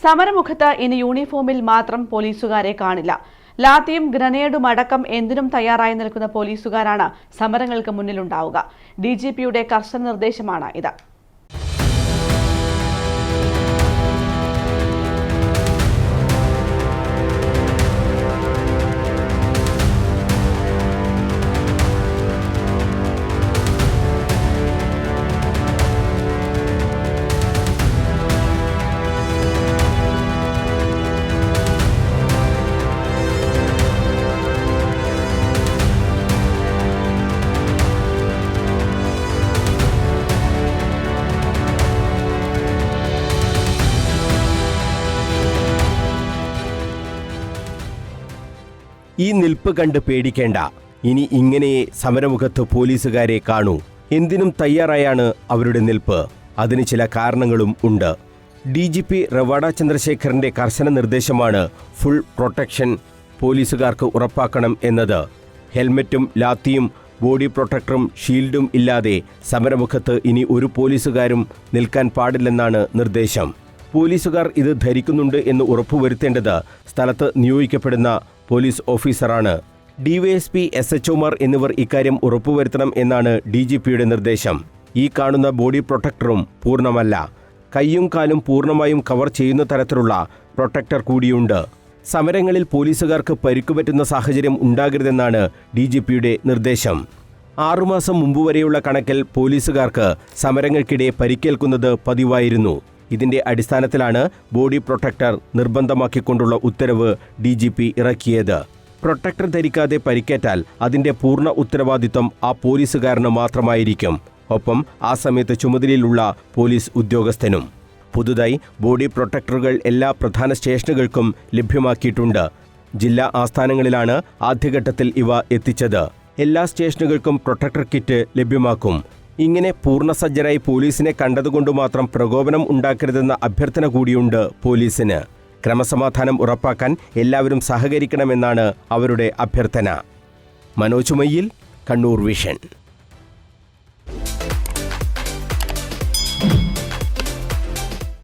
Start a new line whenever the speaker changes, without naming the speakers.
സമരമുഖത്ത് ഇനി യൂണിഫോമിൽ മാത്രം പോലീസുകാരെ കാണില്ല. ലാത്തിയും ഗ്രനേഡും അടക്കം എന്തിനും തയ്യാറായി നിൽക്കുന്ന പോലീസുകാരാണ് സമരങ്ങൾക്ക് മുന്നിലുണ്ടാവുക. ഡിജിപിയുടെ കർശന നിർദ്ദേശമാണ് ഇത്.
ഈ നിൽപ്പ് കണ്ട് പേടിക്കേണ്ട. ഇനി ഇങ്ങനെ സമരമുഖത്ത് പോലീസുകാരെ കാണൂ. എന്തിനും തയ്യാറായാണ് അവരുടെ നിൽപ്പ്. അതിന് ചില കാരണങ്ങളും ഉണ്ട്. DGP റവാഡ ചന്ദ്രശേഖറിന്റെ കർശന നിർദ്ദേശമാണ് ഫുൾ പ്രൊട്ടക്ഷൻ പോലീസുകാർക്ക് ഉറപ്പാക്കണം എന്നത്. ഹെൽമറ്റും ലാത്തിയും ബോഡി പ്രൊട്ടക്ടറും ഷീൽഡും ഇല്ലാതെ സമരമുഖത്ത് ഇനി ഒരു പോലീസുകാരും നിൽക്കാൻ പാടില്ലെന്നാണ് നിർദ്ദേശം. പോലീസുകാർ ഇത് ധരിക്കുന്നുണ്ട് എന്ന് ഉറപ്പുവരുത്തേണ്ടത് സ്ഥലത്ത് നിയോഗിക്കപ്പെടുന്ന പോലീസ് ഓഫീസറാണ്. DYSP, SHOമാർ എന്നിവർ ഇക്കാര്യം ഉറപ്പുവരുത്തണം എന്നാണ് DGPയുടെ നിർദ്ദേശം. ഈ കാണുന്ന ബോഡി പ്രൊട്ടക്ടറും പൂർണ്ണമല്ല. കൈയും കാലും പൂർണ്ണമായും കവർ ചെയ്യുന്ന തരത്തിലുള്ള പ്രൊട്ടക്ടർ കൂടിയുണ്ട്. സമരങ്ങളിൽ പോലീസുകാർക്ക് പരിക്കുപറ്റുന്ന സാഹചര്യം ഉണ്ടാകരുതെന്നാണ് DGPയുടെ നിർദ്ദേശം. 6 മാസം മുമ്പ് വരെയുള്ള കണക്കിൽ പോലീസുകാർക്ക് സമരങ്ങൾക്കിടെ പരിക്കേൽക്കുന്നത് പതിവായിരുന്നു. ഇതിന്റെ അടിസ്ഥാനത്തിലാണ് ബോഡി പ്രൊട്ടക്ടർ നിർബന്ധമാക്കിക്കൊണ്ടുള്ള ഉത്തരവ് DGP ഇറക്കിയത്. പ്രൊട്ടക്ടർ ധരിക്കാതെ പരിക്കേറ്റാൽ അതിന്റെ പൂർണ്ണ ഉത്തരവാദിത്വം ആ പോലീസുകാരന് മാത്രമായിരിക്കും. ഒപ്പം ആ സമയത്ത് ചുമതലയിലുള്ള പോലീസ് ഉദ്യോഗസ്ഥനും. പുതുതായി ബോഡി പ്രൊട്ടക്ടറുകൾ എല്ലാ പ്രധാന സ്റ്റേഷനുകൾക്കും ലഭ്യമാക്കിയിട്ടുണ്ട്. ജില്ലാ ആസ്ഥാനങ്ങളിലാണ് ആദ്യഘട്ടത്തിൽ ഇവ എത്തിച്ചത്. എല്ലാ സ്റ്റേഷനുകൾക്കും പ്രൊട്ടക്ടർ കിറ്റ് ലഭ്യമാക്കും. ഇങ്ങനെ പൂർണ്ണസജ്ജരായി പോലീസിനെ കണ്ടതുകൊണ്ട് മാത്രം പ്രകോപനം ഉണ്ടാക്കരുതെന്ന അഭ്യർത്ഥന കൂടിയുണ്ട് പോലീസിന്. ക്രമസമാധാനം ഉറപ്പാക്കാൻ എല്ലാവരും സഹകരിക്കണമെന്നാണ് അവരുടെ അഭ്യർത്ഥന. മനോജ് മയ്യിൽ, കണ്ണൂർ വിഷൻ.